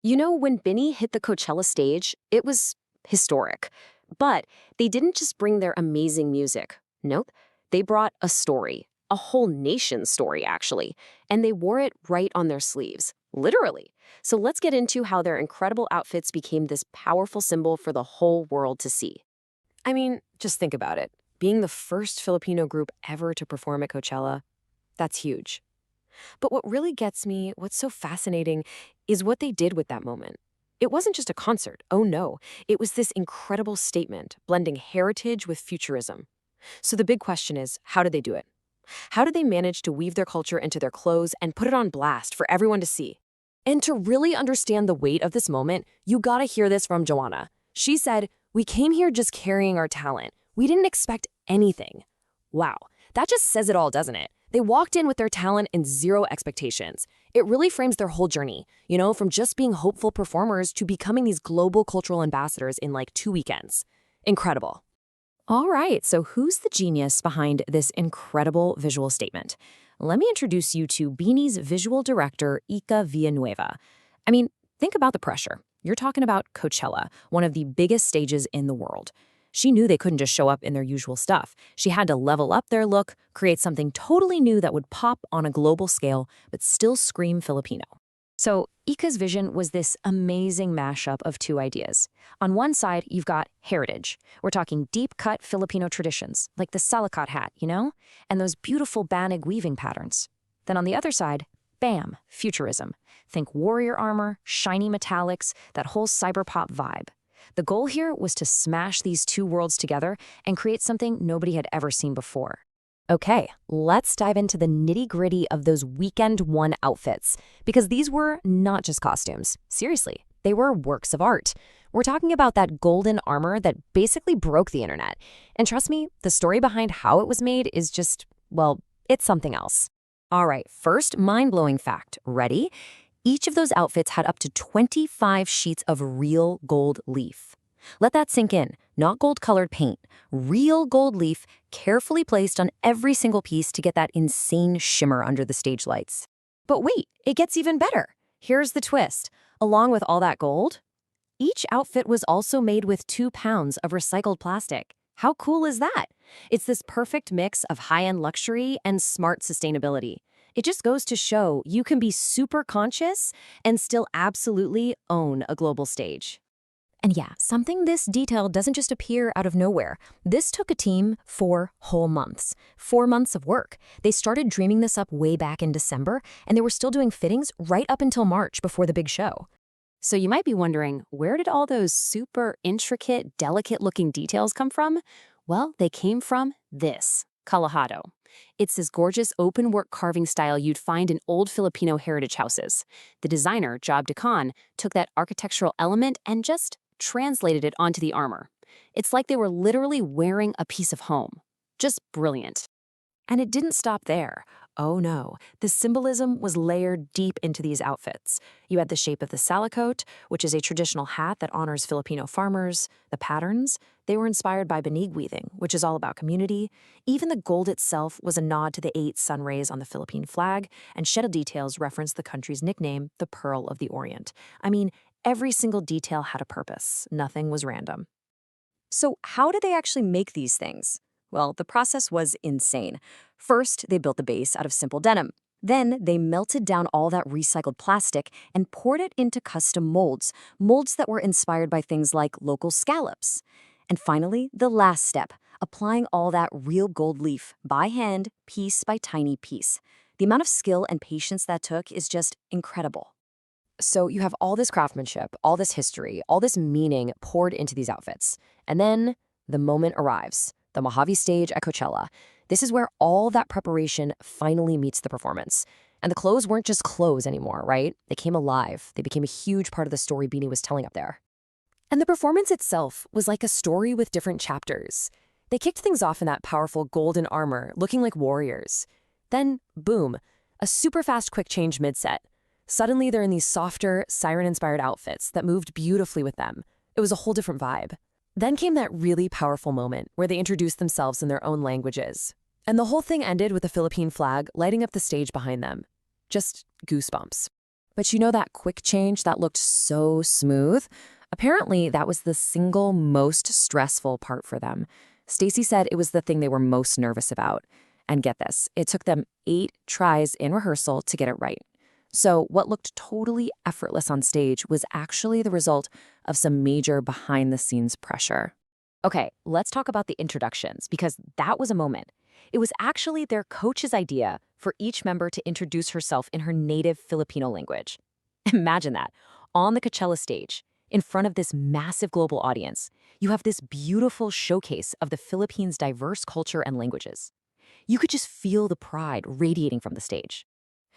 You know, when BINI hit the Coachella stage, it was historic. But they didn't just bring their amazing music. Nope. They brought a story, a whole nation's story, actually. And they wore it right on their sleeves, literally. So let's get into how their incredible outfits became this powerful symbol for the whole world to see. I mean, just think about it. Being the first Filipino group ever to perform at Coachella, that's huge. But what really gets me, what's so fascinating, is what they did with that moment. It wasn't just a concert, oh no. It was this incredible statement, blending heritage with futurism. So the big question is, how did they do it? How did they manage to weave their culture into their clothes and put it on blast for everyone to see? And to really understand the weight of this moment, you gotta hear this from Joanna. She said, "We came here just carrying our talent. We didn't expect anything." Wow, that just says it all, doesn't it? They walked in with their talent and zero expectations. It really frames their whole journey, from just being hopeful performers to becoming these global cultural ambassadors in like 2 weekends. Incredible. All right, so who's the genius behind this incredible visual statement? Let me introduce you to BINI's visual director, Ika Villanueva. I mean, think about the pressure. You're talking about Coachella, one of the biggest stages in the world. She knew they couldn't just show up in their usual stuff. She had to level up their look, create something totally new that would pop on a global scale, but still scream Filipino. So Ika's vision was this amazing mashup of two ideas. On one side, you've got heritage. We're talking deep-cut Filipino traditions, like the salakot hat, and those beautiful banig weaving patterns. Then on the other side, bam, futurism. Think warrior armor, shiny metallics, that whole cyberpop vibe. The goal here was to smash these two worlds together and create something nobody had ever seen before. Okay, let's dive into the nitty-gritty of those weekend one outfits, because these were not just costumes. Seriously, they were works of art. We're talking about that golden armor that basically broke the internet. And trust me, the story behind how it was made is just, well, it's something else. All right, first mind-blowing fact. Ready? Each of those outfits had up to 25 sheets of real gold leaf. Let that sink in. Not gold-colored paint. Real gold leaf carefully placed on every single piece to get that insane shimmer under the stage lights. But wait, it gets even better. Here's the twist. Along with all that gold, each outfit was also made with 2 pounds of recycled plastic. How cool is that? It's this perfect mix of high-end luxury and smart sustainability. It just goes to show you can be super conscious and still absolutely own a global stage. And yeah, something this detailed doesn't just appear out of nowhere. This took a team 4 whole months. 4 months of work. They started dreaming this up way back in December, and they were still doing fittings right up until March before the big show. So you might be wondering, where did all those super intricate, delicate-looking details come from? Well, they came from this, kalahado. It's this gorgeous open-work carving style you'd find in old Filipino heritage houses. The designer, Job de Khan, took that architectural element and just translated it onto the armor. It's like they were literally wearing a piece of home. Just brilliant. And it didn't stop there. Oh no, the symbolism was layered deep into these outfits. You had the shape of the salakot, which is a traditional hat that honors Filipino farmers. The patterns, they were inspired by banig weaving, which is all about community. Even the gold itself was a nod to the 8 sun rays on the Philippine flag, and shuttle details referenced the country's nickname, the Pearl of the Orient. I mean, every single detail had a purpose. Nothing was random. So how did they actually make these things? Well, the process was insane. First, they built the base out of simple denim. Then, they melted down all that recycled plastic and poured it into custom molds that were inspired by things like local scallops. And finally, the last step, applying all that real gold leaf by hand, piece by tiny piece. The amount of skill and patience that took is just incredible. So you have all this craftsmanship, all this history, all this meaning poured into these outfits. And then the moment arrives. The Mojave stage at Coachella. This is where all that preparation finally meets the performance. And the clothes weren't just clothes anymore, right? They came alive. They became a huge part of the story BINI was telling up there. And the performance itself was like a story with different chapters. They kicked things off in that powerful golden armor, looking like warriors. Then, boom, a super fast quick change mid-set. Suddenly, they're in these softer, siren-inspired outfits that moved beautifully with them. It was a whole different vibe. Then came that really powerful moment where they introduced themselves in their own languages. And the whole thing ended with the Philippine flag lighting up the stage behind them. Just goosebumps. But you know that quick change that looked so smooth? Apparently, that was the single most stressful part for them. Stacy said it was the thing they were most nervous about. And get this, it took them 8 tries in rehearsal to get it right. So what looked totally effortless on stage was actually the result of some major behind-the-scenes pressure. Okay, let's talk about the introductions because that was a moment. It was actually their coach's idea for each member to introduce herself in her native Filipino language. Imagine that. On the Coachella stage, in front of this massive global audience, you have this beautiful showcase of the Philippines' diverse culture and languages. You could just feel the pride radiating from the stage.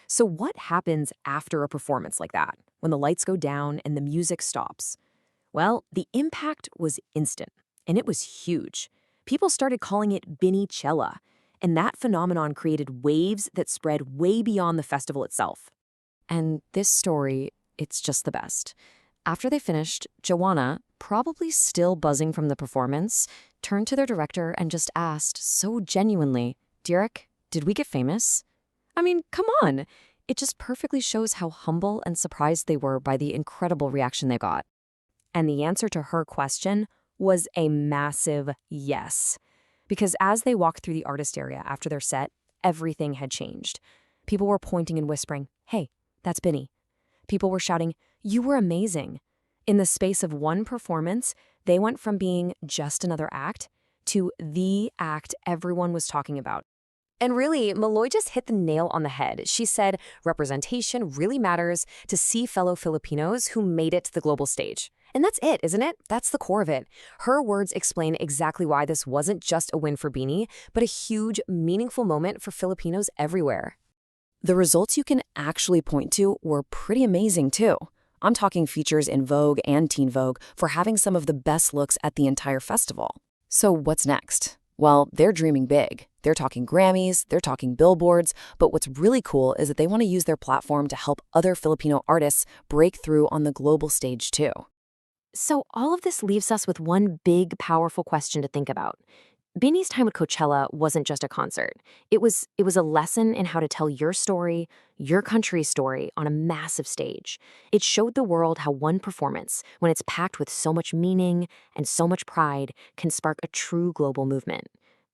So what happens after a performance like that, when the lights go down and the music stops? Well, the impact was instant, and it was huge. People started calling it Binichella, and that phenomenon created waves that spread way beyond the festival itself. And this story, it's just the best. After they finished, Joanna, probably still buzzing from the performance, turned to their director and just asked, so genuinely, Derek, did we get famous? I mean, come on. It just perfectly shows how humble and surprised they were by the incredible reaction they got. And the answer to her question was a massive yes. Because as they walked through the artist area after their set, everything had changed. People were pointing and whispering, hey, that's Bini. People were shouting, you were amazing. In the space of one performance, they went from being just another act to the act everyone was talking about. And really, Malloy just hit the nail on the head. She said representation really matters to see fellow Filipinos who made it to the global stage. And that's it, isn't it? That's the core of it. Her words explain exactly why this wasn't just a win for BINI, but a huge, meaningful moment for Filipinos everywhere. The results you can actually point to were pretty amazing, too. I'm talking features in Vogue and Teen Vogue for having some of the best looks at the entire festival. So what's next? Well, they're dreaming big. They're talking Grammys, they're talking billboards, but what's really cool is that they want to use their platform to help other Filipino artists break through on the global stage, too. So all of this leaves us with one big, powerful question to think about. BINI's time at Coachella wasn't just a concert. It was a lesson in how to tell your story, your country's story, on a massive stage. It showed the world how one performance, when it's packed with so much meaning and so much pride, can spark a true global movement.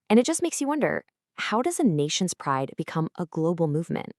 And it just makes you wonder, how does a nation's pride become a global movement?